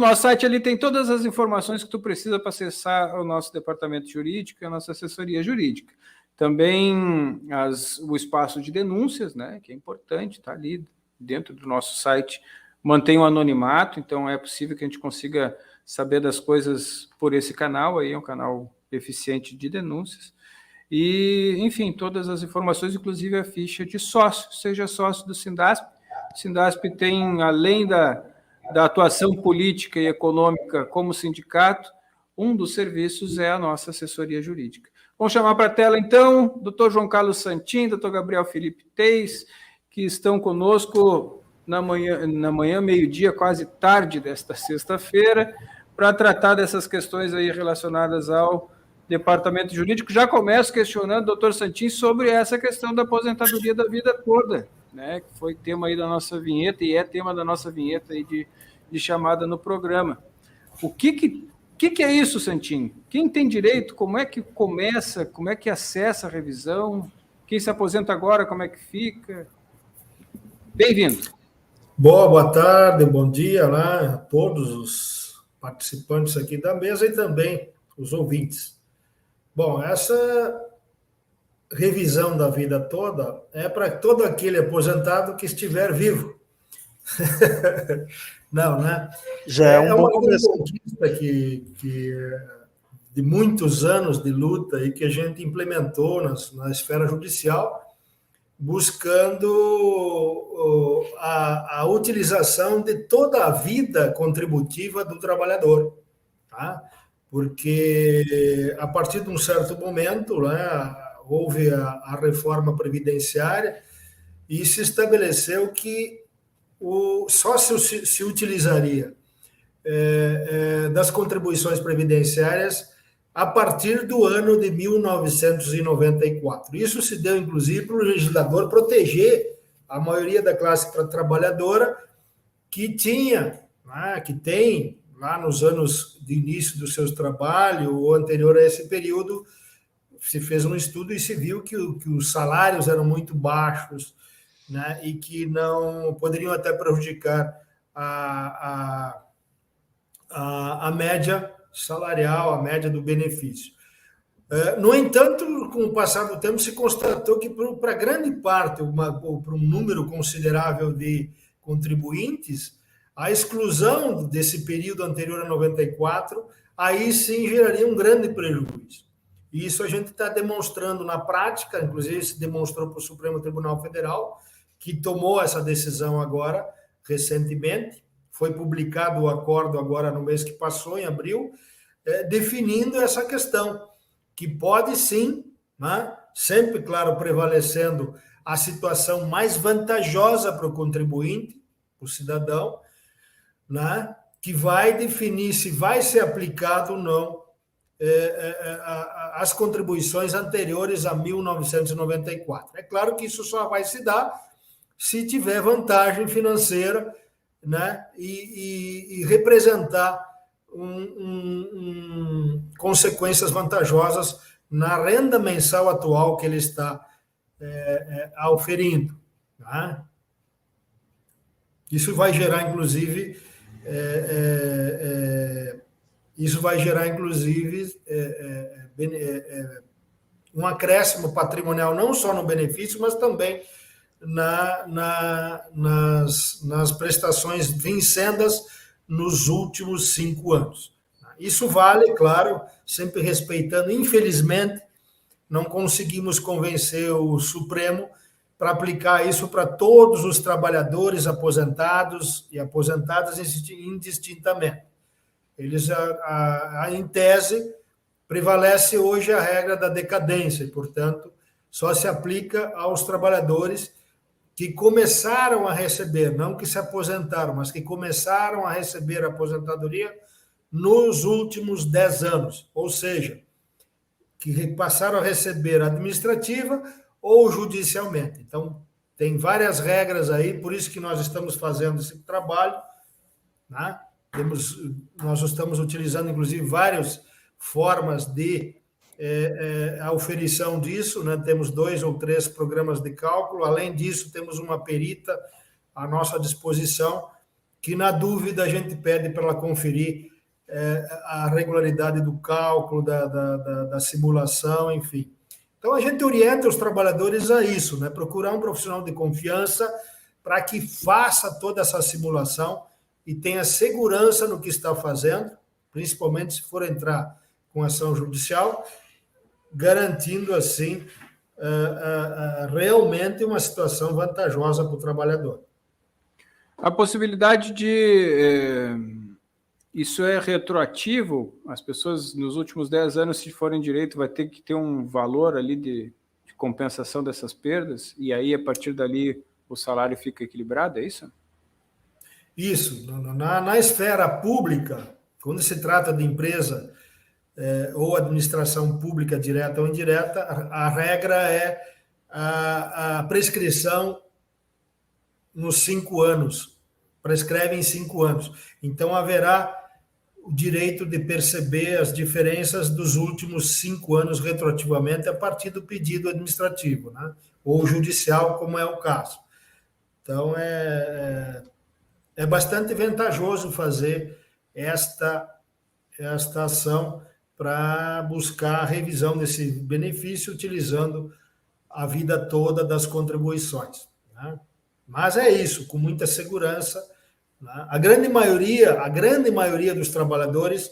nosso site ali tem todas as informações que tu precisa para acessar o nosso departamento jurídico e a nossa assessoria jurídica. Também o espaço de denúncias, né, que é importante, está ali dentro do nosso site, mantém o anonimato, então é possível que a gente consiga saber das coisas por esse canal, aí é um canal eficiente de denúncias. E, enfim, todas as informações, inclusive a ficha de sócio, seja sócio do Sindasp. O Sindasp tem, além da atuação política e econômica como sindicato, um dos serviços é a nossa assessoria jurídica. Vamos chamar para a tela, então, doutor João Carlos Santin, doutor Gabriel Felipe Teis, que estão conosco na manhã, meio-dia, quase tarde desta sexta-feira, para tratar dessas questões aí relacionadas ao departamento jurídico. Já começo questionando, doutor Santin, sobre essa questão da aposentadoria da vida toda, né, que foi tema aí da nossa vinheta, e é tema da nossa vinheta aí de chamada no programa. O que é isso, Santin? Quem tem direito? Como é que começa? Como é que acessa a revisão? Quem se aposenta agora, como é que fica? Bem-vindo. Boa tarde, bom dia lá a todos os participantes aqui da mesa e também os ouvintes. Bom, essa revisão da vida toda é para todo aquele aposentado que estiver vivo. Não, né? Já é um bom começo. Conquista que de muitos anos de luta e que a gente implementou na esfera judicial, buscando a utilização de toda a vida contributiva do trabalhador, tá? Porque a partir de um certo momento, né, houve a reforma previdenciária e se estabeleceu que só se utilizaria das contribuições previdenciárias a partir do ano de 1994. Isso se deu, inclusive, para o legislador proteger a maioria da classe trabalhadora que tinha, né, que tem, lá nos anos de início dos seus trabalhos, ou anterior a esse período, se fez um estudo e se viu que os salários eram muito baixos, né, e que não poderiam até prejudicar a média salarial, a média do benefício. No entanto, com o passar do tempo, se constatou que para grande parte, ou para um número considerável de contribuintes, a exclusão desse período anterior a 94, aí sim geraria um grande prejuízo. E isso a gente está demonstrando na prática, inclusive se demonstrou para o Supremo Tribunal Federal, que tomou essa decisão agora, recentemente, foi publicado o acordo agora no mês que passou, em abril, definindo essa questão, que pode sim, né, sempre, claro, prevalecendo a situação mais vantajosa para o contribuinte, o cidadão, né, que vai definir se vai ser aplicado ou não as contribuições anteriores a 1994. É claro que isso só vai se dar se tiver vantagem financeira, né, e representar consequências vantajosas na renda mensal atual que ele está auferindo. Tá? Isso vai gerar, inclusive, um acréscimo patrimonial, não só no benefício, mas também nas prestações vincendas nos últimos 5 anos. Isso vale, claro, sempre respeitando, infelizmente, não conseguimos convencer o Supremo para aplicar isso para todos os trabalhadores aposentados e aposentadas indistintamente. Eles, em tese, prevalece hoje a regra da decadência e, portanto, só se aplica aos trabalhadores que começaram a receber, não que se aposentaram, mas que começaram a receber a aposentadoria nos últimos 10 anos, ou seja, que passaram a receber administrativa ou judicialmente. Então, tem várias regras aí, por isso que nós estamos fazendo esse trabalho, né? Nós estamos utilizando, inclusive, várias formas de auferição disso, né? Temos 2 ou 3 programas de cálculo, além disso, temos uma perita à nossa disposição que na dúvida a gente pede para ela conferir a regularidade do cálculo, da simulação, enfim. Então, a gente orienta os trabalhadores a isso, né? Procurar um profissional de confiança para que faça toda essa simulação e tenha segurança no que está fazendo, principalmente se for entrar com ação judicial, garantindo, assim, realmente uma situação vantajosa para o trabalhador. A possibilidade de... isso é retroativo? As pessoas, nos últimos 10 anos, se forem direito, vai ter que ter um valor ali de compensação dessas perdas, e aí, a partir dali, o salário fica equilibrado, é isso? Isso. Na esfera pública, quando se trata de empresa ou administração pública direta ou indireta, a regra é a prescrição nos 5 anos. Prescreve em 5 anos. Então, haverá o direito de perceber as diferenças dos últimos 5 anos retroativamente a partir do pedido administrativo, né? Ou judicial, como é o caso. Então, é bastante vantajoso fazer esta ação para buscar a revisão desse benefício utilizando a vida toda das contribuições, né? Mas é isso, com muita segurança, né? A grande maioria dos trabalhadores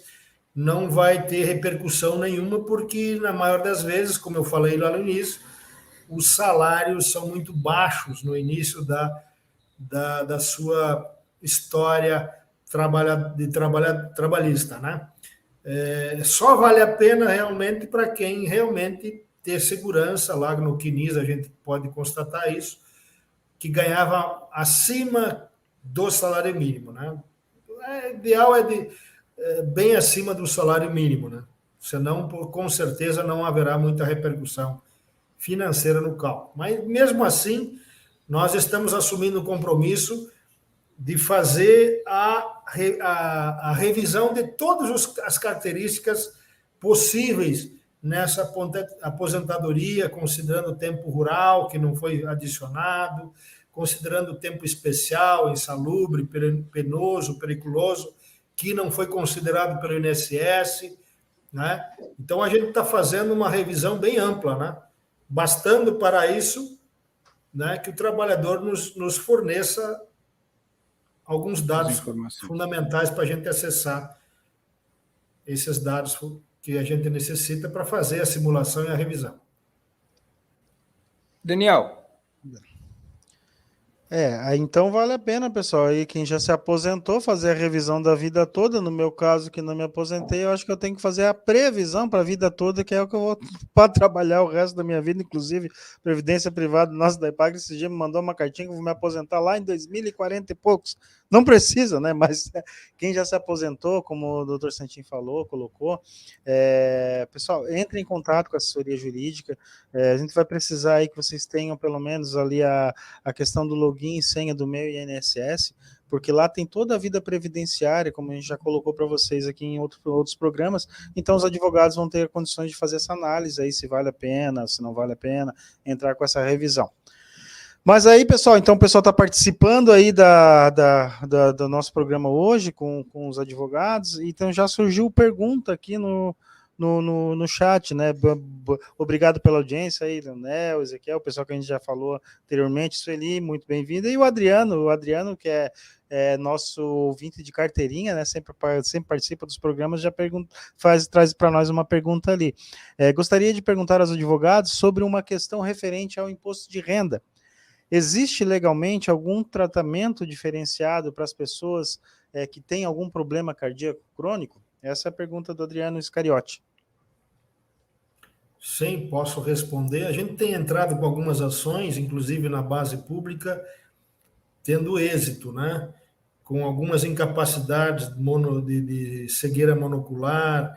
não vai ter repercussão nenhuma, porque, na maior das vezes, como eu falei lá no início, os salários são muito baixos no início da sua história trabalhista, né? Só vale a pena realmente para quem realmente ter segurança. Lá no CNIS a gente pode constatar isso, que ganhava acima do salário mínimo, né? O ideal bem acima do salário mínimo, né? Senão, com certeza, não haverá muita repercussão financeira no cálculo. Mas, mesmo assim, nós estamos assumindo o compromisso de fazer a revisão de todas as características possíveis nessa aposentadoria, considerando o tempo rural, que não foi adicionado, considerando o tempo especial, insalubre, penoso, periculoso, que não foi considerado pelo INSS, né? Então, a gente está fazendo uma revisão bem ampla, né? Bastando para isso, né, que o trabalhador nos forneça alguns dados fundamentais para a gente acessar esses dados que a gente necessita para fazer a simulação e a revisão. Daniel. Então vale a pena, pessoal, aí quem já se aposentou, fazer a revisão da vida toda. No meu caso, que não me aposentei, eu acho que eu tenho que fazer a previsão para a vida toda, que é o que eu vou para trabalhar o resto da minha vida, inclusive Previdência Privada nossa da IPAGRE, esse dia me mandou uma cartinha que eu vou me aposentar lá em 2040 e poucos. Não precisa, né? Mas quem já se aposentou, como o doutor Santin falou, colocou, pessoal, entre em contato com a assessoria jurídica. A gente vai precisar aí que vocês tenham pelo menos ali a questão do login e senha do meu INSS, porque lá tem toda a vida previdenciária, como a gente já colocou para vocês aqui em outros programas. Então os advogados vão ter condições de fazer essa análise aí, se vale a pena, se não vale a pena entrar com essa revisão. Mas aí, pessoal, então o pessoal está participando aí do nosso programa hoje com os advogados, então já surgiu pergunta aqui no chat, né? Obrigado pela audiência aí, Leonel, Ezequiel, o pessoal que a gente já falou anteriormente, Sueli, muito bem-vindo, e o Adriano, que é nosso ouvinte de carteirinha, né? Sempre participa dos programas, já traz para nós uma pergunta ali. Gostaria de perguntar aos advogados sobre uma questão referente ao imposto de renda. Existe legalmente algum tratamento diferenciado para as pessoas que têm algum problema cardíaco crônico? Essa é a pergunta do Adriano Iscariotti. Sim, posso responder. A gente tem entrado com algumas ações, inclusive na base pública, tendo êxito, né? Com algumas incapacidades de cegueira monocular,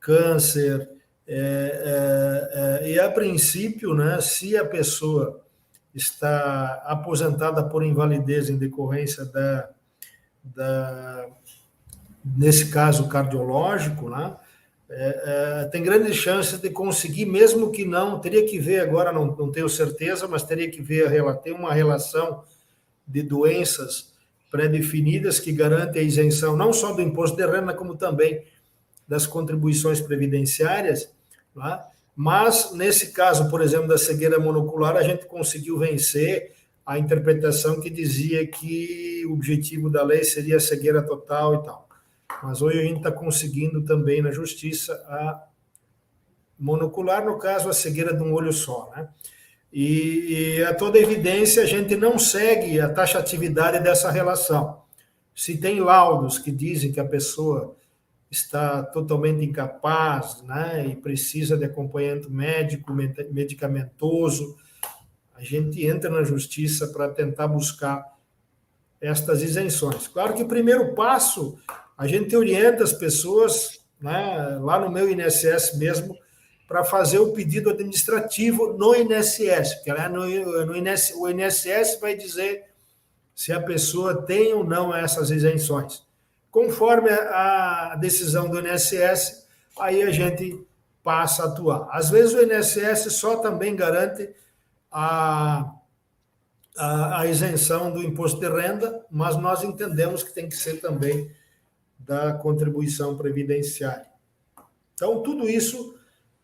câncer, e a princípio, né, se a pessoa está aposentada por invalidez em decorrência nesse caso cardiológico, né? Tem grandes chances de conseguir, mesmo que não, teria que ver agora, não tenho certeza, mas teria que ver, ter uma relação de doenças pré-definidas que garantem a isenção não só do imposto de renda, como também das contribuições previdenciárias, tá? Mas, nesse caso, por exemplo, da cegueira monocular, a gente conseguiu vencer a interpretação que dizia que o objetivo da lei seria a cegueira total e tal. Mas hoje a gente está conseguindo também na justiça a monocular, no caso, a cegueira de um olho só, né? E a toda evidência, a gente não segue a taxatividade dessa relação. Se tem laudos que dizem que a pessoa está totalmente incapaz, né, e precisa de acompanhamento médico, medicamentoso, a gente entra na justiça para tentar buscar estas isenções. Claro que o primeiro passo, a gente orienta as pessoas, né, lá no meu INSS mesmo, para fazer o pedido administrativo no INSS, porque lá o INSS vai dizer se a pessoa tem ou não essas isenções. Conforme a decisão do INSS, aí a gente passa a atuar. Às vezes o INSS só também garante a isenção do imposto de renda, mas nós entendemos que tem que ser também da contribuição previdenciária. Então, tudo isso,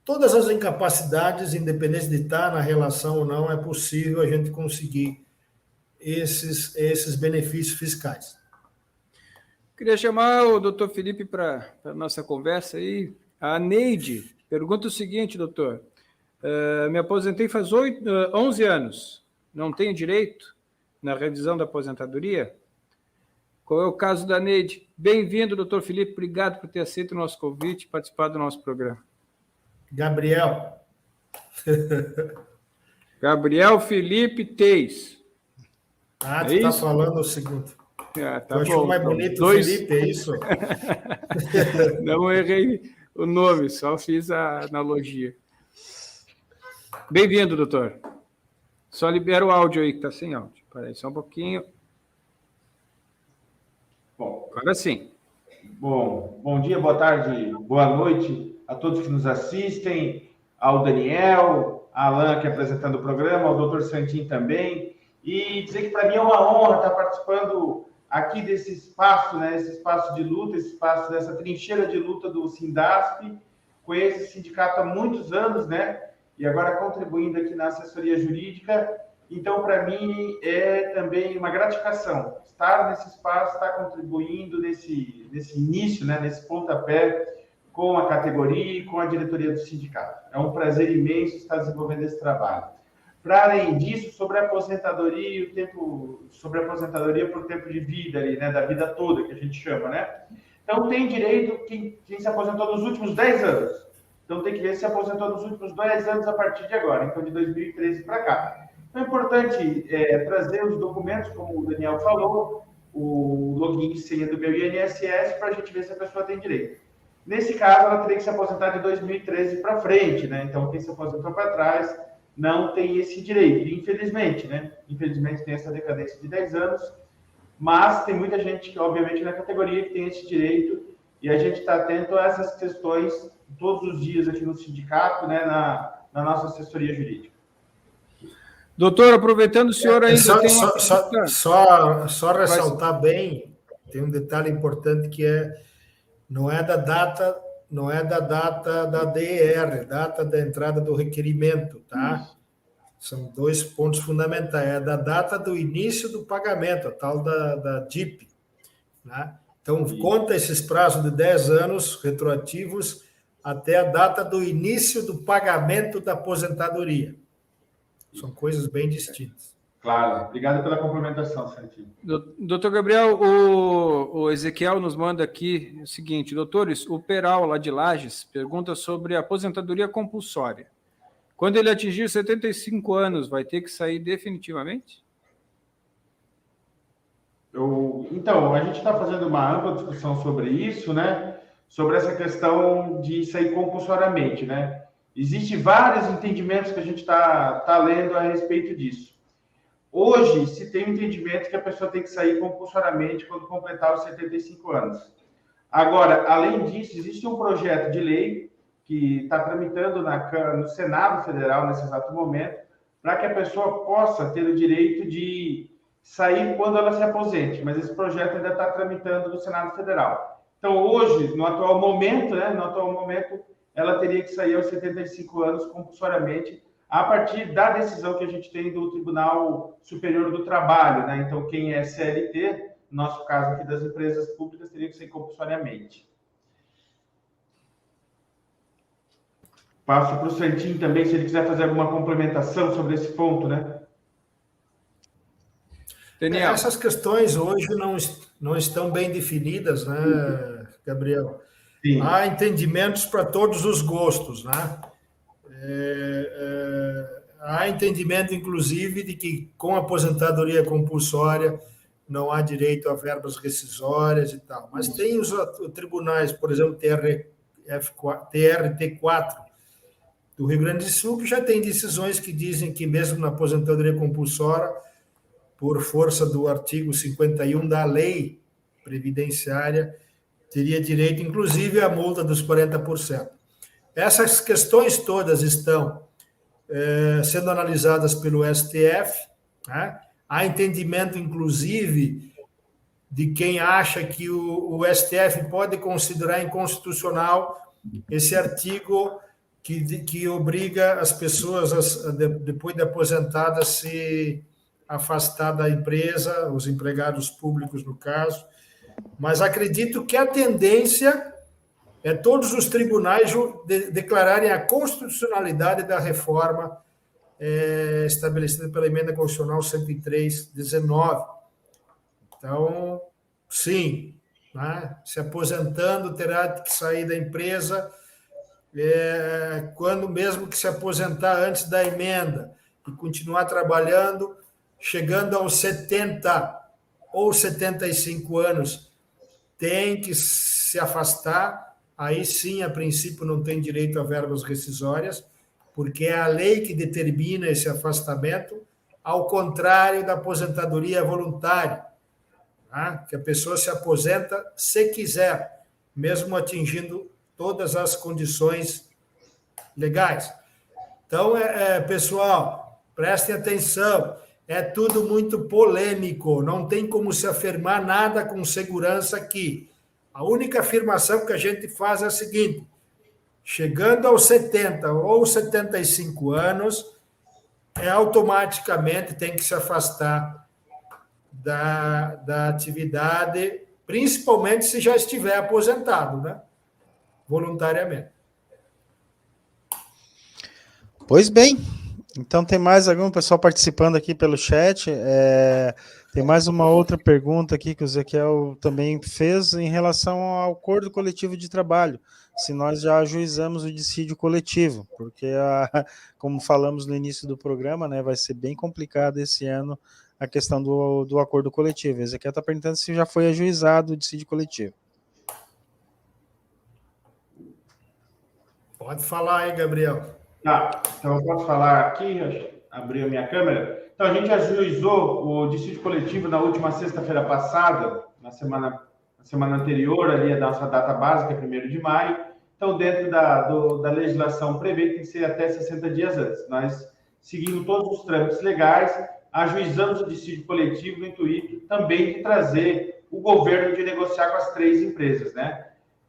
todas as incapacidades, independente de estar na relação ou não, é possível a gente conseguir esses benefícios fiscais. Queria chamar o doutor Felipe para a nossa conversa aí. A Neide pergunta o seguinte, doutor. Me aposentei faz 11 anos. Não tenho direito na revisão da aposentadoria? Qual é o caso da Neide? Bem-vindo, doutor Felipe. Obrigado por ter aceito o nosso convite e participar do nosso programa. Gabriel. Gabriel Felipe Teis. Ah, tu está falando o seguinte. Tá eu achei mais bonito o Felipe, é isso? Não errei o nome, só fiz a analogia. Bem-vindo, doutor. Só libera o áudio aí, que está sem áudio. Espera aí, só um pouquinho. Bom, agora sim. Bom dia, boa tarde, boa noite a todos que nos assistem, ao Daniel, a Alan, que é apresentando o programa, ao doutor Santin também, e dizer que para mim é uma honra estar participando aqui desse espaço, né, esse espaço de luta, esse espaço dessa trincheira de luta do Sindasp, conheço esse sindicato há muitos anos, né, e agora contribuindo aqui na assessoria jurídica. Então, para mim, é também uma gratificação estar nesse espaço, estar contribuindo nesse início, né, nesse pontapé com a categoria e com a diretoria do sindicato. É um prazer imenso estar desenvolvendo esse trabalho. Para além disso, sobre a aposentadoria sobre a aposentadoria por tempo de vida ali, né, da vida toda, que a gente chama, né? Então, tem direito quem se aposentou nos últimos 10 anos. Então, tem que ver se aposentou nos últimos 10 anos a partir de agora, então de 2013 para cá. Então, é importante trazer os documentos, como o Daniel falou, o login e senha do meu INSS, para a gente ver se a pessoa tem direito. Nesse caso, ela teria que se aposentar de 2013 para frente, né? Então, quem se aposentou para trás não tem esse direito, infelizmente, né? Infelizmente, tem essa decadência de 10 anos, mas tem muita gente, obviamente, na categoria que tem esse direito, e a gente está atento a essas questões todos os dias aqui no sindicato, né? Na nossa assessoria jurídica. Doutor, aproveitando o senhor ainda tem uma... Só ressaltar bem, tem um detalhe importante que não é da data da DER, data da entrada do requerimento, tá? São 2 pontos fundamentais. É da data do início do pagamento, a tal da DIP, né? Então, conta esses prazos de 10 anos retroativos até a data do início do pagamento da aposentadoria. São coisas bem distintas. Claro. Obrigado pela complementação, Santinho. Doutor Gabriel, o Ezequiel nos manda aqui o seguinte: doutores, o Peral, lá de Lages, pergunta sobre a aposentadoria compulsória. Quando ele atingir 75 anos, vai ter que sair definitivamente? Então, a gente está fazendo uma ampla discussão sobre isso, né? Sobre essa questão de sair compulsoriamente, né? Existem vários entendimentos que a gente está lendo a respeito disso. Hoje, se tem um entendimento que a pessoa tem que sair compulsoriamente quando completar os 75 anos. Agora, além disso, existe um projeto de lei que está tramitando no Senado Federal, nesse exato momento, para que a pessoa possa ter o direito de sair quando ela se aposente, mas esse projeto ainda está tramitando no Senado Federal. Então, hoje, no atual momento, ela teria que sair aos 75 anos compulsoriamente, a partir da decisão que a gente tem do Tribunal Superior do Trabalho, né? Então, quem é CLT, no nosso caso aqui das empresas públicas, teria que ser compulsoriamente. Passo para o Santinho também, se ele quiser fazer alguma complementação sobre esse ponto, né? Daniel. Essas questões hoje não estão bem definidas, né, Gabriel? Sim. Há entendimentos para todos os gostos, né? Há entendimento, inclusive, de que com a aposentadoria compulsória não há direito a verbas rescisórias e tal. Mas tem os tribunais, por exemplo, TRT4 do Rio Grande do Sul, que já tem decisões que dizem que mesmo na aposentadoria compulsória, por força do artigo 51 da lei previdenciária, teria direito, inclusive, à multa dos 40%. Essas questões todas estão sendo analisadas pelo STF, né? Há entendimento, inclusive, de quem acha que o STF pode considerar inconstitucional esse artigo que obriga as pessoas, depois de aposentadas, a se afastar da empresa, os empregados públicos, no caso. Mas acredito que a tendência é todos os tribunais declararem a constitucionalidade da reforma estabelecida pela Emenda Constitucional 103/19. Então, sim, né? Se aposentando, terá que sair da empresa quando mesmo que se aposentar antes da emenda e continuar trabalhando, chegando aos 70 ou 75 anos, tem que se afastar. Aí sim, a princípio, não tem direito a verbas rescisórias, porque é a lei que determina esse afastamento, ao contrário da aposentadoria voluntária, tá? Que a pessoa se aposenta se quiser, mesmo atingindo todas as condições legais. Então, pessoal, prestem atenção, é tudo muito polêmico, não tem como se afirmar nada com segurança aqui. A única afirmação que a gente faz é a seguinte: chegando aos 70 ou 75 anos, automaticamente tem que se afastar da atividade, principalmente se já estiver aposentado, né? Voluntariamente. Pois bem, então tem mais algum pessoal participando aqui pelo chat. Tem mais uma outra pergunta aqui que o Ezequiel também fez em relação ao acordo coletivo de trabalho, se nós já ajuizamos o dissídio coletivo, porque, como falamos no início do programa, né, vai ser bem complicado esse ano a questão do acordo coletivo. O Ezequiel está perguntando se já foi ajuizado o dissídio coletivo. Pode falar aí, Gabriel. Tá, então eu posso falar aqui, abrir a minha câmera. Então, a gente ajuizou o dissídio coletivo na última sexta-feira passada, na semana anterior, ali a nossa data básica, 1º de maio. Então, dentro da legislação prevê que tem que ser até 60 dias antes. Nós seguimos todos os trâmites legais, ajuizamos o dissídio coletivo no intuito também de trazer o governo de negociar com as 3 empresas, né?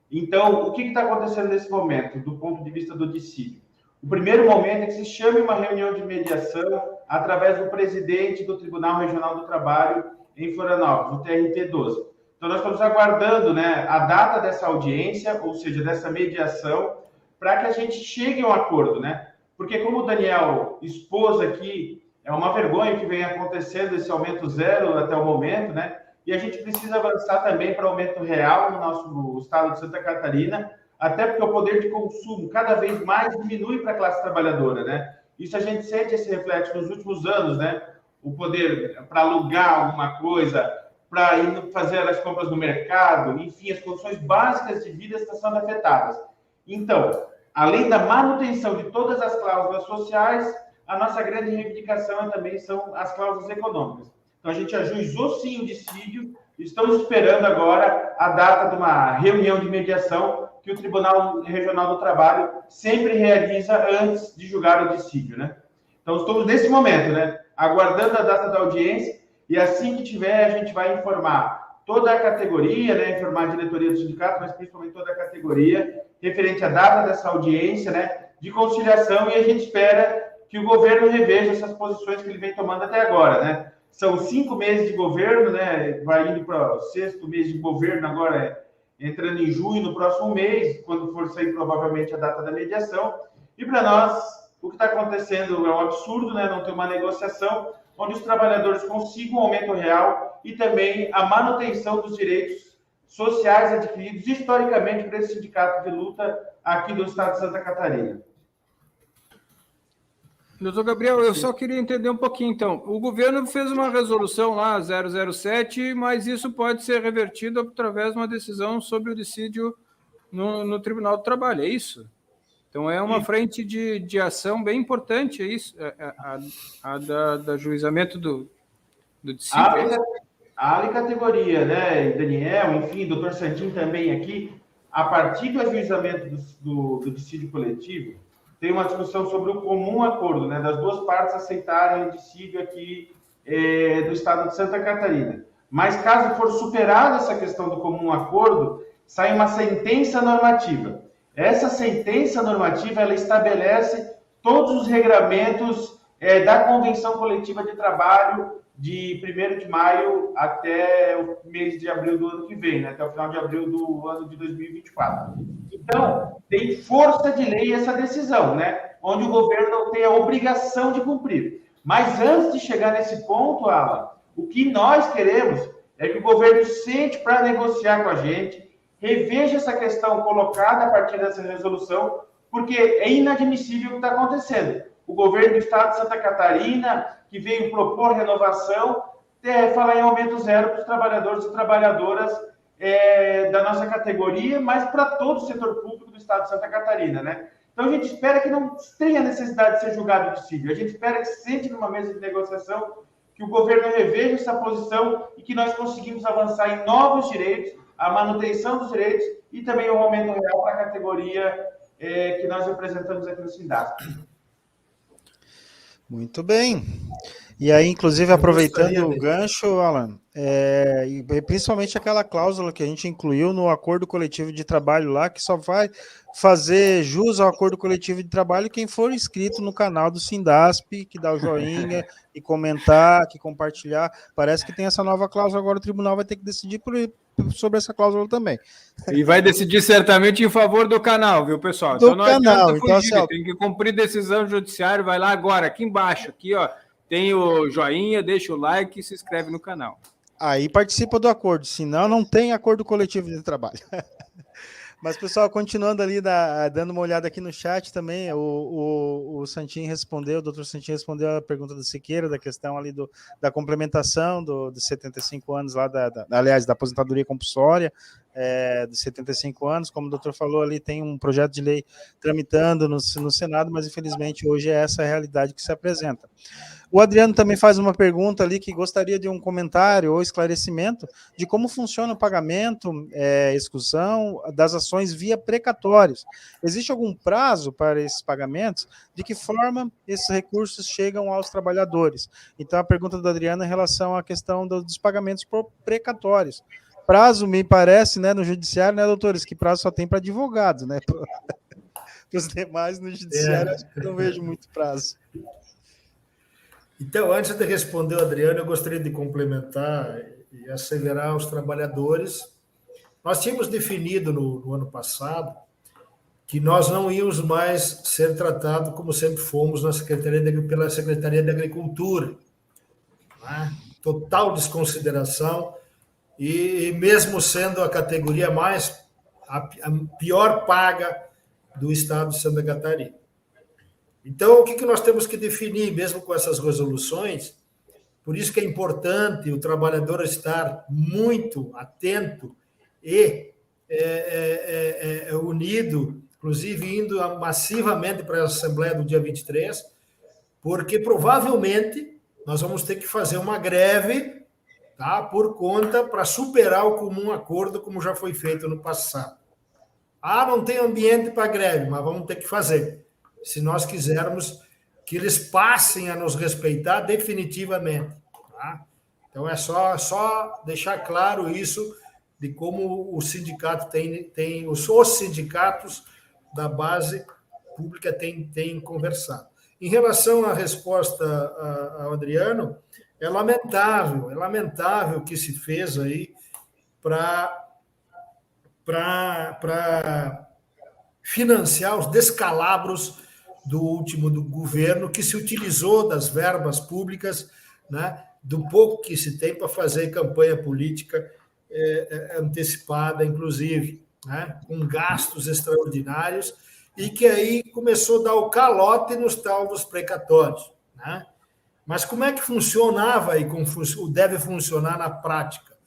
Então, o que está acontecendo nesse momento, do ponto de vista do dissídio? O primeiro momento é que se chame uma reunião de mediação através do presidente do Tribunal Regional do Trabalho em Florianópolis, o TRT12. Então, nós estamos aguardando, né, a data dessa audiência, ou seja, dessa mediação, para que a gente chegue a um acordo, né? Porque, como o Daniel expôs aqui, é uma vergonha que vem acontecendo esse aumento zero até o momento, né? E a gente precisa avançar também para aumento real no nosso estado de Santa Catarina, até porque o poder de consumo cada vez mais diminui para a classe trabalhadora, né? Isso a gente sente esse reflexo nos últimos anos, né? O poder para alugar alguma coisa, para ir fazer as compras no mercado, enfim, as condições básicas de vida estão sendo afetadas. Então, além da manutenção de todas as cláusulas sociais, a nossa grande reivindicação também são as cláusulas econômicas. Então, a gente ajuizou sim o dissídio, estamos esperando agora a data de uma reunião de mediação que o Tribunal Regional do Trabalho sempre realiza antes de julgar o dissídio, né? Então, estamos nesse momento, né? Aguardando a data da audiência e assim que tiver, a gente vai informar toda a categoria, né, informar a diretoria do sindicato, mas principalmente toda a categoria, referente à data dessa audiência, né, de conciliação, e a gente espera que o governo reveja essas posições que ele vem tomando até agora, né? São 5 meses de governo, né? Vai indo para o 6º mês de governo agora, entrando em junho, no próximo mês, quando for sair provavelmente a data da mediação. E para nós, o que está acontecendo é um absurdo, né? Não ter uma negociação onde os trabalhadores consigam um aumento real e também a manutenção dos direitos sociais adquiridos historicamente por esse sindicato de luta aqui do estado de Santa Catarina. Doutor Gabriel, eu só queria entender um pouquinho, então. O governo fez uma resolução lá, 007, mas isso pode ser revertido através de uma decisão sobre o dissídio no Tribunal do Trabalho, é isso? Então, é uma frente de ação bem importante, é isso? Da juizamento do dissídio? A categoria, né, Daniel, enfim, doutor Santin também aqui, a partir do ajuizamento do dissídio coletivo, tem uma discussão sobre o comum acordo, né, das duas partes aceitarem o dissídio aqui do estado de Santa Catarina. Mas caso for superada essa questão do comum acordo, sai uma sentença normativa. Essa sentença normativa, ela estabelece todos os regramentos da Convenção Coletiva de Trabalho de 1º de maio até o mês de abril do ano que vem, né? Até o final de abril do ano de 2024. Então, tem força de lei essa decisão, né? Onde o governo não tem a obrigação de cumprir. Mas antes de chegar nesse ponto, Alan, o que nós queremos é que o governo sente para negociar com a gente, reveja essa questão colocada a partir dessa resolução, porque é inadmissível o que está acontecendo. O governo do estado de Santa Catarina, que veio propor renovação, falar em aumento zero para os trabalhadores e trabalhadoras da nossa categoria, mas para todo o setor público do estado de Santa Catarina, né? Então, a gente espera que não tenha necessidade de ser julgado o dissídio. A gente espera que se sente numa mesa de negociação, que o governo reveja essa posição e que nós conseguimos avançar em novos direitos, a manutenção dos direitos e também o aumento real para a categoria que nós representamos aqui no Sindasp. Muito bem. E aí, inclusive, aproveitando o gancho, Alan, e principalmente aquela cláusula que a gente incluiu no acordo coletivo de trabalho lá, que só vai fazer jus ao acordo coletivo de trabalho quem for inscrito no canal do Sindasp, que dá o joinha e comentar, que compartilhar. Parece que tem essa nova cláusula, agora o tribunal vai ter que decidir sobre essa cláusula também. E vai decidir certamente em favor do canal, viu, pessoal? Então não adianta fugir, assim, tem que cumprir decisão judiciária, vai lá agora, aqui embaixo, aqui, ó, tem o joinha, deixa o like e se inscreve no canal. Aí participa do acordo, senão não tem acordo coletivo de trabalho. Mas, pessoal, continuando ali, dando uma olhada aqui no chat também, o Santin respondeu, o doutor Santin respondeu a pergunta do Siqueira, da questão ali da complementação dos 75 anos lá, aliás, da aposentadoria compulsória, dos 75 anos, como o doutor falou ali, tem um projeto de lei tramitando no Senado, mas infelizmente hoje é essa a realidade que se apresenta. O Adriano também faz uma pergunta ali que gostaria de um comentário ou esclarecimento de como funciona o pagamento, execução das ações via precatórios. Existe algum prazo para esses pagamentos? De que forma esses recursos chegam aos trabalhadores? Então, a pergunta do Adriano é em relação à questão dos pagamentos por precatórios. Prazo, me parece, né, no judiciário, né, doutores, que prazo só tem para advogados, né? Para os demais, no judiciário, acho que não vejo muito prazo. Então, antes de responder o Adriano, eu gostaria de complementar e acelerar os trabalhadores. Nós tínhamos definido no ano passado que nós não íamos mais ser tratados como sempre fomos pela Secretaria de Agricultura. Né? Total desconsideração, e mesmo sendo a categoria a pior paga do estado de Santa Catarina. Então, o que nós temos que definir, mesmo com essas resoluções? Por isso que é importante o trabalhador estar muito atento e unido, inclusive indo massivamente para a Assembleia do dia 23, porque provavelmente nós vamos ter que fazer uma greve, tá, por conta, para superar o comum acordo, como já foi feito no passado. Não tem ambiente para greve, mas vamos ter que fazer, se nós quisermos que eles passem a nos respeitar definitivamente. Tá? Então, é só deixar claro isso, de como o sindicato os sindicatos da base pública têm conversado. Em relação à resposta ao Adriano, é lamentável o que se fez aí para financiar os descalabros do governo, que se utilizou das verbas públicas, né, do pouco que se tem para fazer campanha política antecipada, inclusive, né, com gastos extraordinários, e que aí começou a dar o calote nos tal dos precatórios. Né? Mas como é que funcionava e como deve funcionar na prática?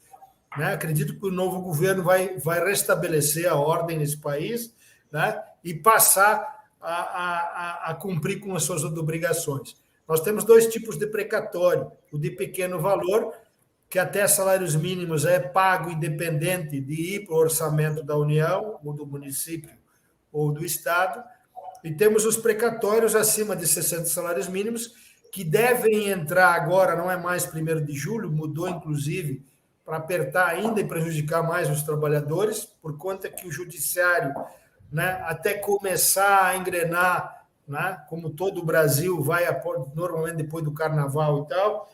Né? Acredito que o novo governo vai restabelecer a ordem nesse país, né? E passar a cumprir com as suas obrigações. Nós temos 2 tipos de precatório: o de pequeno valor, que até salários mínimos é pago independente de ir para o orçamento da União, ou do município, ou do Estado, e temos os precatórios acima de 60 salários mínimos, que devem entrar agora, não é mais 1º de julho, mudou inclusive para apertar ainda e prejudicar mais os trabalhadores, por conta que o judiciário, né, até começar a engrenar, né, como todo o Brasil vai normalmente depois do carnaval e tal,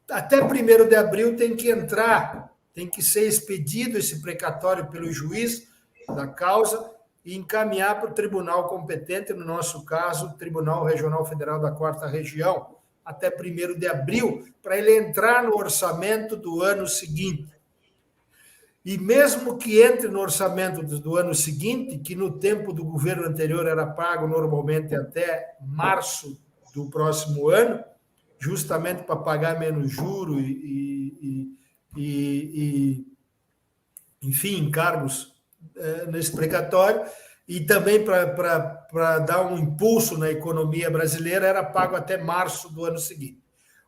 até 1º de abril tem que entrar, tem que ser expedido esse precatório pelo juiz da causa e encaminhar para o tribunal competente, no nosso caso, o Tribunal Regional Federal da 4ª Região, até 1º de abril, para ele entrar no orçamento do ano seguinte. E mesmo que entre no orçamento do ano seguinte, que no tempo do governo anterior era pago normalmente até março do próximo ano, justamente para pagar menos juro enfim, encargos nesse precatório, e também para dar um impulso na economia brasileira, era pago até março do ano seguinte.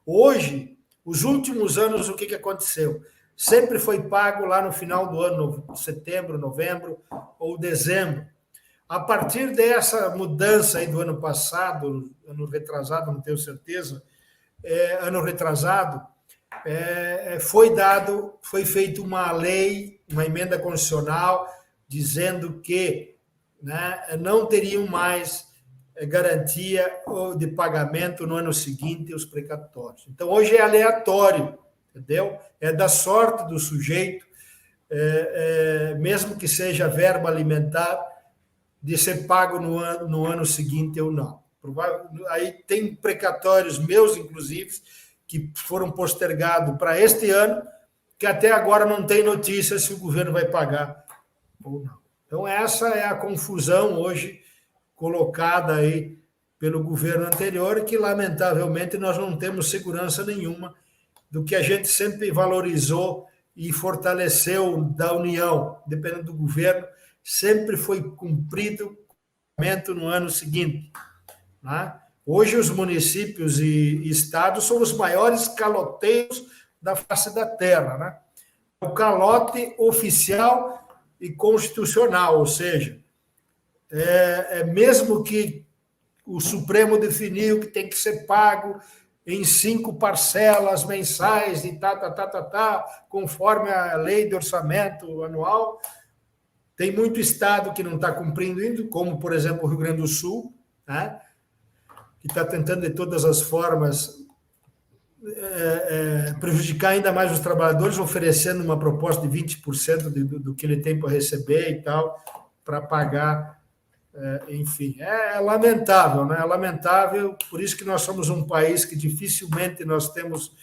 Hoje, os últimos anos, o que aconteceu? Sempre foi pago lá no final do ano, setembro, novembro ou dezembro. A partir dessa mudança aí do ano passado, ano retrasado, não tenho certeza, ano retrasado, foi feita uma lei, uma emenda constitucional, dizendo que, né, não teriam mais garantia de pagamento no ano seguinte os precatórios. Então, hoje é aleatório, entendeu? É da sorte do sujeito, mesmo que seja verba alimentar, de ser pago no ano seguinte ou não. Aí tem precatórios meus, inclusive, que foram postergados para este ano, que até agora não tem notícia se o governo vai pagar ou não. Então, essa é a confusão hoje colocada aí pelo governo anterior, que, lamentavelmente, nós não temos segurança nenhuma do que a gente sempre valorizou e fortaleceu da União, dependendo do governo, sempre foi cumprido no ano seguinte. Né? Hoje, os municípios e estados são os maiores caloteiros da face da terra. Né? O calote oficial e constitucional, ou seja, mesmo que o Supremo definiu que tem que ser pago em 5 parcelas mensais e conforme a lei de orçamento anual, tem muito estado que não está cumprindo, como, por exemplo, o Rio Grande do Sul, né, que está tentando de todas as formas prejudicar ainda mais os trabalhadores, oferecendo uma proposta de 20% do que ele tem para receber e tal, para pagar, enfim. É lamentável, né? É lamentável, por isso que nós somos um país que dificilmente nós temos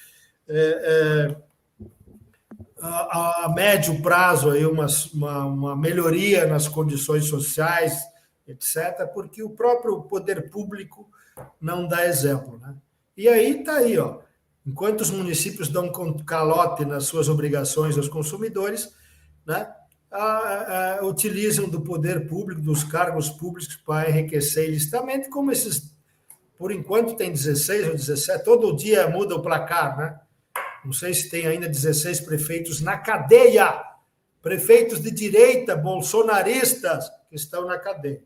a médio prazo aí uma melhoria nas condições sociais, etc., porque o próprio poder público não dá exemplo. Né? E aí está aí, ó. Enquanto os municípios dão calote nas suas obrigações aos consumidores, né, utilizam do poder público, dos cargos públicos para enriquecer ilicitamente, como esses, por enquanto tem 16 ou 17, todo dia muda o placar, né? Não sei se tem ainda 16 prefeitos na cadeia, prefeitos de direita, bolsonaristas, que estão na cadeia.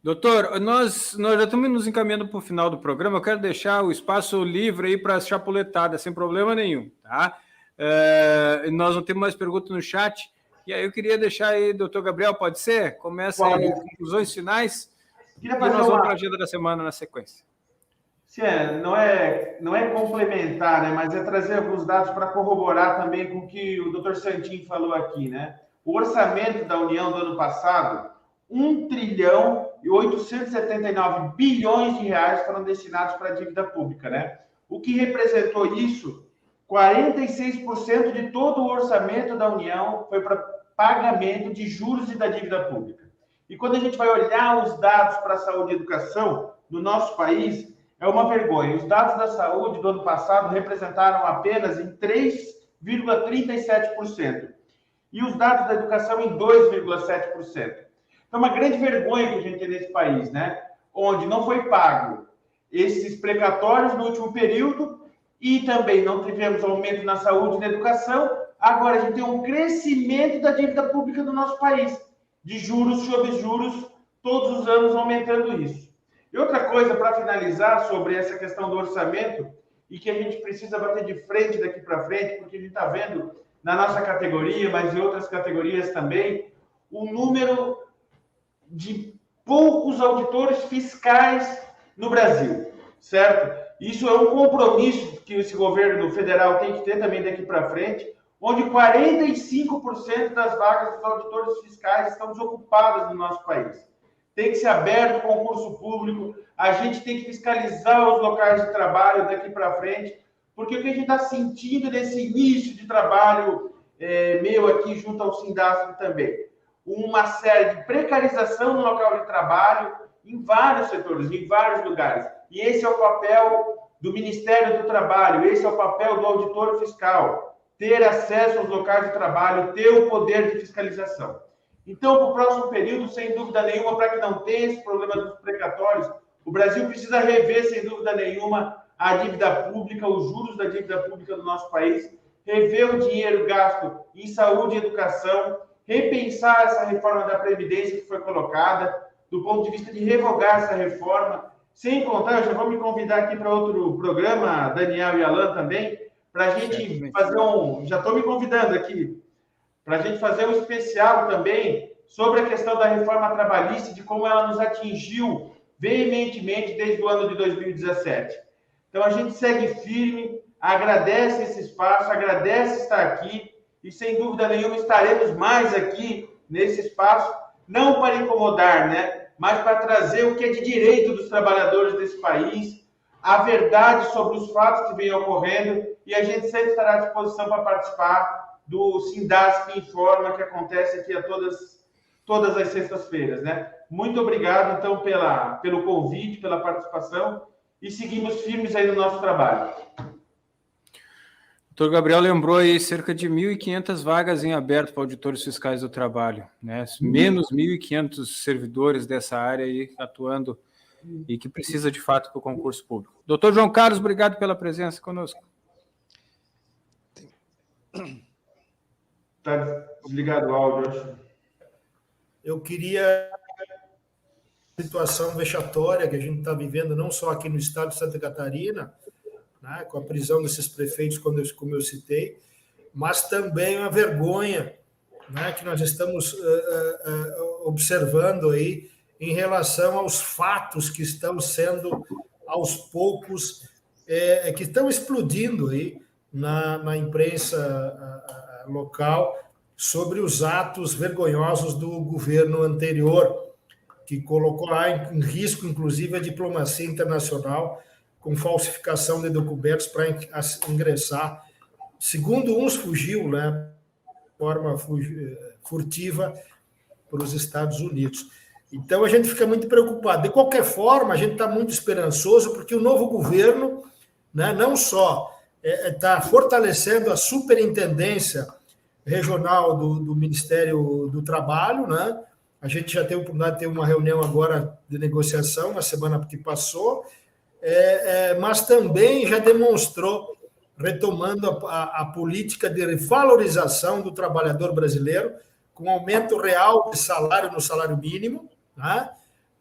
Doutor, nós já estamos nos encaminhando para o final do programa. Eu quero deixar o espaço livre aí para as chapuletadas, sem problema nenhum, tá? Nós não temos mais perguntas no chat. E aí eu queria deixar aí, doutor Gabriel, pode ser? Começa aí conclusões finais e nós vamos para a agenda da semana na sequência. Sim, não é complementar, né, mas é trazer alguns dados para corroborar também com o que o doutor Santin falou aqui, né? O orçamento da União do ano passado, 1.879 bilhões de reais foram destinados para a dívida pública, né? O que representou isso, 46% de todo o orçamento da União foi para pagamento de juros e da dívida pública. E quando a gente vai olhar os dados para a saúde e educação no nosso país, é uma vergonha. Os dados da saúde do ano passado representaram apenas em 3,37%. E os dados da educação em 2,7%. Então, uma grande vergonha que a gente tem nesse país, né? Onde não foi pago esses precatórios no último período e também não tivemos aumento na saúde e na educação. Agora, a gente tem um crescimento da dívida pública do nosso país, de juros sobre juros, todos os anos aumentando isso. E outra coisa, para finalizar, sobre essa questão do orçamento, e que a gente precisa bater de frente daqui para frente, porque a gente está vendo na nossa categoria, mas em outras categorias também, o número de poucos auditores fiscais no Brasil, certo? Isso é um compromisso que esse governo federal tem que ter também daqui para frente, onde 45% das vagas dos auditores fiscais estão desocupadas no nosso país. Tem que ser aberto concurso público, a gente tem que fiscalizar os locais de trabalho daqui para frente, porque o que a gente está sentindo nesse início de trabalho meu aqui junto ao Sindasp também, uma série de precarização no local de trabalho em vários setores, em vários lugares. E esse é o papel do Ministério do Trabalho, esse é o papel do auditor fiscal, ter acesso aos locais de trabalho, ter o poder de fiscalização. Então, para o próximo período, sem dúvida nenhuma, para que não tenha esse problema dos precatórios, o Brasil precisa rever, sem dúvida nenhuma, a dívida pública, os juros da dívida pública do nosso país, rever o dinheiro gasto em saúde e educação, repensar essa reforma da Previdência que foi colocada, do ponto de vista de revogar essa reforma, sem contar, eu já vou me convidar aqui para outro programa, Daniel e Alan também, para a gente fazer já estou me convidando aqui, para a gente fazer um especial também sobre a questão da reforma trabalhista, de como ela nos atingiu veementemente desde o ano de 2017. Então, a gente segue firme, agradece esse espaço, agradece estar aqui, e sem dúvida nenhuma estaremos mais aqui nesse espaço, não para incomodar, né? Mas para trazer o que é de direito dos trabalhadores desse país, a verdade sobre os fatos que vêm ocorrendo, e a gente sempre estará à disposição para participar do Sindasp Informa, que acontece aqui a todas as sextas-feiras, né? Muito obrigado, então, pelo convite, pela participação, e seguimos firmes aí no nosso trabalho. O doutor Gabriel lembrou aí cerca de 1.500 vagas em aberto para auditores fiscais do trabalho, né? Menos 1.500 servidores dessa área aí atuando e que precisa de fato para o concurso público. Doutor João Carlos, obrigado pela presença conosco. Está desligado o áudio, acho. Eu queria a situação vexatória que a gente está vivendo, não só aqui no estado de Santa Catarina, né, com a prisão desses prefeitos, como eu citei, mas também uma vergonha, né, que nós estamos observando aí em relação aos fatos que estão sendo, aos poucos, que estão explodindo aí na imprensa local sobre os atos vergonhosos do governo anterior, que colocou lá em risco, inclusive, a diplomacia internacional, com falsificação de documentos para ingressar. Segundo uns, fugiu, né, de forma furtiva para os Estados Unidos. Então, a gente fica muito preocupado. De qualquer forma, a gente está muito esperançoso, porque o novo governo, né, não só está fortalecendo a superintendência regional do Ministério do Trabalho, né? A gente já teve a oportunidade de ter uma reunião agora de negociação, na semana que passou, mas também já demonstrou, retomando a política de valorização do trabalhador brasileiro, com aumento real de salário no salário mínimo, né?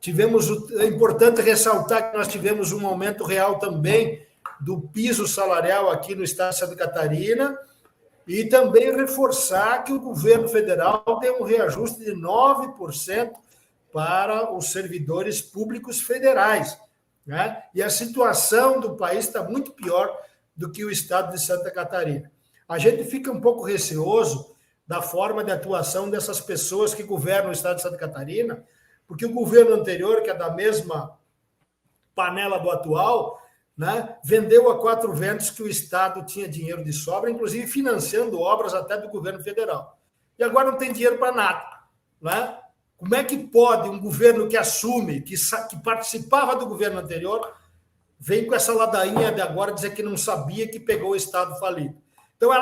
É importante ressaltar que nós tivemos um aumento real também do piso salarial aqui no estado de Santa Catarina e também reforçar que o governo federal deu um reajuste de 9% para os servidores públicos federais, né? E a situação do país está muito pior do que o estado de Santa Catarina. A gente fica um pouco receoso da forma de atuação dessas pessoas que governam o estado de Santa Catarina, porque o governo anterior, que é da mesma panela do atual, né, vendeu a quatro ventos que o Estado tinha dinheiro de sobra, inclusive financiando obras até do governo federal. E agora não tem dinheiro para nada. Né? Como é que pode um governo que assume, que participava do governo anterior, vem com essa ladainha de agora dizer que não sabia que pegou o Estado falido? Então é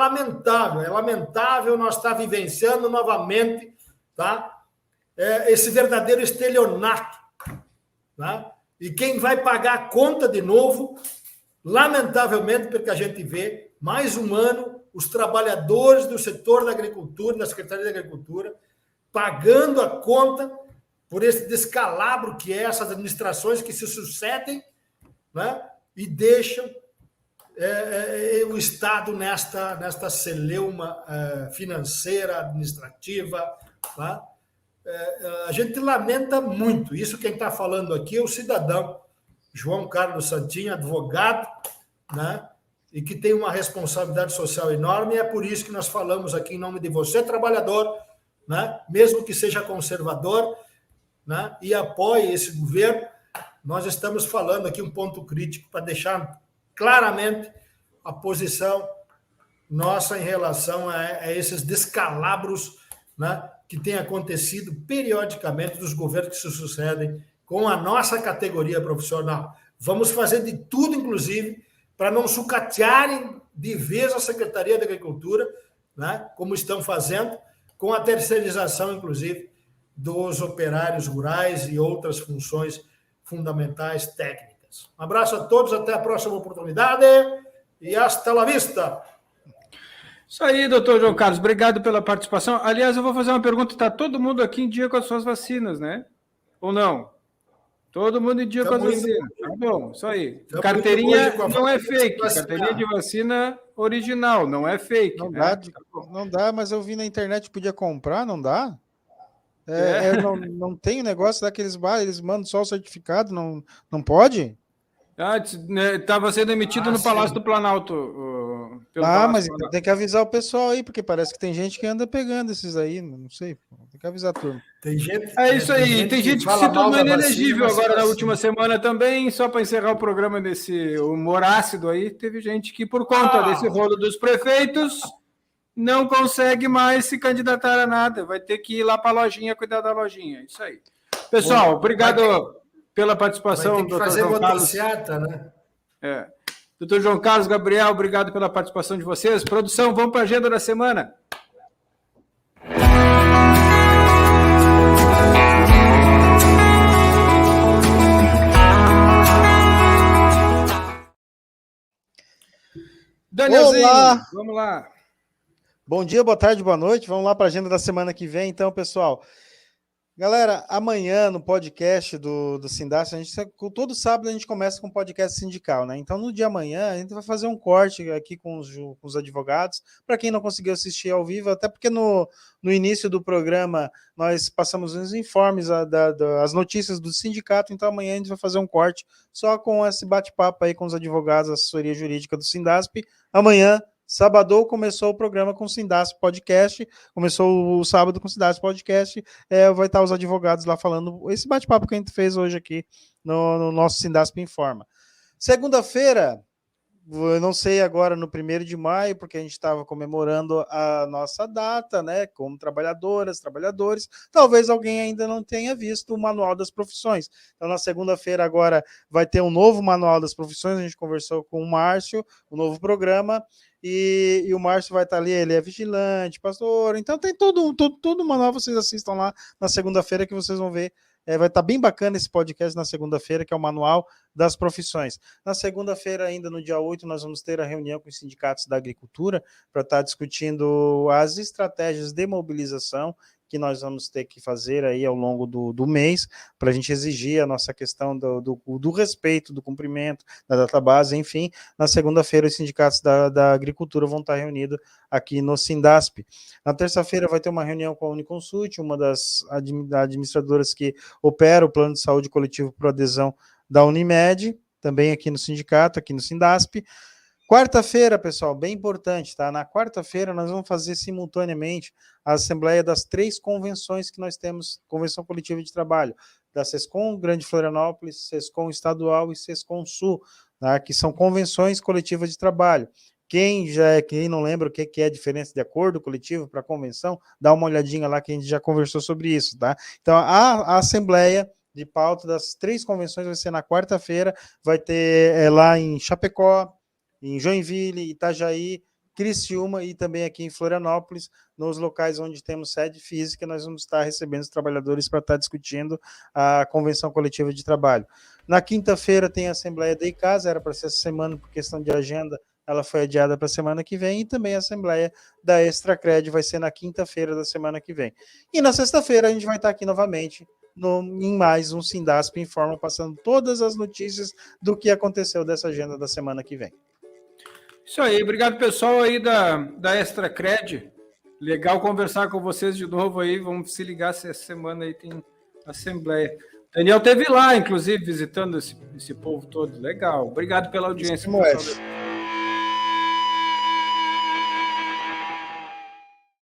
lamentável nós estar vivenciando novamente, tá? Esse verdadeiro estelionato. Tá? E quem vai pagar a conta de novo, lamentavelmente, porque a gente vê, mais um ano, os trabalhadores do setor da agricultura, da Secretaria da Agricultura, pagando a conta por esse descalabro que é essas administrações que se sucedem, né? E deixam o Estado nesta celeuma financeira, administrativa, tá? A gente lamenta muito. Isso quem está falando aqui é o cidadão João Carlos Santinho, advogado, né? E que tem uma responsabilidade social enorme, e é por isso que nós falamos aqui em nome de você, trabalhador, né? Mesmo que seja conservador, né? E apoie esse governo. Nós estamos falando aqui um ponto crítico para deixar claramente a posição nossa em relação a esses descalabros, né, que tem acontecido periodicamente dos governos que se sucedem com a nossa categoria profissional. Vamos fazer de tudo, inclusive, para não sucatearem de vez a Secretaria da Agricultura, né, como estão fazendo, com a terceirização, inclusive, dos operários rurais e outras funções fundamentais técnicas. Um abraço a todos, até a próxima oportunidade e hasta la vista! Isso aí, doutor João Carlos, obrigado pela participação. Aliás, eu vou fazer uma pergunta, está todo mundo aqui em dia com as suas vacinas, né? Ou não? Todo mundo em dia com as vacinas. Tá bom, isso aí. Carteirinha não é fake, carteirinha de vacina original, não é fake. Não, né? não dá, mas eu vi na internet, podia comprar, não dá? Não tem negócio daqueles bares, eles mandam só o certificado, não pode? Estava sendo emitido no Palácio do Planalto. Mas tem que avisar o pessoal aí, porque parece que tem gente que anda pegando esses aí, não sei, tem que avisar a turma. Tem gente, isso aí, tem gente que se tornou inelegível agora na última semana também, só para encerrar o programa desse humor ácido aí, teve gente que por conta desse rolo dos prefeitos não consegue mais se candidatar a nada, vai ter que ir lá para a lojinha cuidar da lojinha, isso aí. Pessoal, obrigado pela participação, doutor fazer João Carlos. Né? Doutor João Carlos, Gabriel, obrigado pela participação de vocês. Produção, vamos para a agenda da semana. Danielzinho, vamos lá. Bom dia, boa tarde, boa noite. Vamos lá para a agenda da semana que vem, então, pessoal. Galera, amanhã no podcast do Sindasp, todo sábado a gente começa com um podcast sindical, né? Então, no dia amanhã, a gente vai fazer um corte aqui com os advogados, para quem não conseguiu assistir ao vivo, até porque no início do programa nós passamos os informes, as notícias do sindicato, então amanhã a gente vai fazer um corte só com esse bate-papo aí com os advogados, assessoria jurídica do Sindasp. Amanhã, sábado, começou o programa com o Sindasp Podcast, começou o sábado com o Sindasp Podcast, vai estar os advogados lá falando esse bate-papo que a gente fez hoje aqui no nosso Sindasp Informa. Segunda-feira, eu não sei agora no 1º de maio, porque a gente estava comemorando a nossa data, né, como trabalhadoras, trabalhadores, talvez alguém ainda não tenha visto o Manual das Profissões. Então, na segunda-feira agora vai ter um novo Manual das Profissões, a gente conversou com o Márcio, um novo programa, e o Márcio vai estar ali, ele é vigilante, pastor, então tem todo o manual, vocês assistam lá na segunda-feira que vocês vão ver, vai estar bem bacana esse podcast na segunda-feira, que é o Manual das Profissões. Na segunda-feira, ainda no dia 8, nós vamos ter a reunião com os sindicatos da agricultura para estar discutindo as estratégias de mobilização que nós vamos ter que fazer aí ao longo do mês, para a gente exigir a nossa questão do respeito, do cumprimento, da database, enfim. Na segunda-feira, os sindicatos da agricultura vão estar reunidos aqui no Sindasp. Na terça-feira vai ter uma reunião com a Uniconsult, uma das administradoras que opera o plano de saúde coletivo por adesão da Unimed, também aqui no sindicato, aqui no Sindasp. Quarta-feira, pessoal, bem importante, tá? Na quarta-feira nós vamos fazer simultaneamente a assembleia das 3 convenções que nós temos, Convenção Coletiva de Trabalho, da SESCOM Grande Florianópolis, SESCOM Estadual e SESCOM Sul, tá? Que são convenções coletivas de trabalho. Quem não lembra o que é a diferença de acordo coletivo para convenção, dá uma olhadinha lá que a gente já conversou sobre isso, tá? Então, a assembleia de pauta das 3 convenções vai ser na quarta-feira, vai ter lá em Chapecó, em Joinville, Itajaí, Criciúma e também aqui em Florianópolis, nos locais onde temos sede física, nós vamos estar recebendo os trabalhadores para estar discutindo a Convenção Coletiva de Trabalho. Na quinta-feira tem a Assembleia da ICASA, era para ser essa semana por questão de agenda, ela foi adiada para a semana que vem, e também a Assembleia da Extracred vai ser na quinta-feira da semana que vem. E na sexta-feira a gente vai estar aqui novamente em mais um Sindasp Informa, passando todas as notícias do que aconteceu dessa agenda da semana que vem. Isso aí, obrigado pessoal aí da Extracred. Legal conversar com vocês de novo aí. Vamos se ligar se essa semana aí tem assembleia. Daniel teve lá, inclusive, visitando esse povo todo. Legal. Obrigado pela audiência.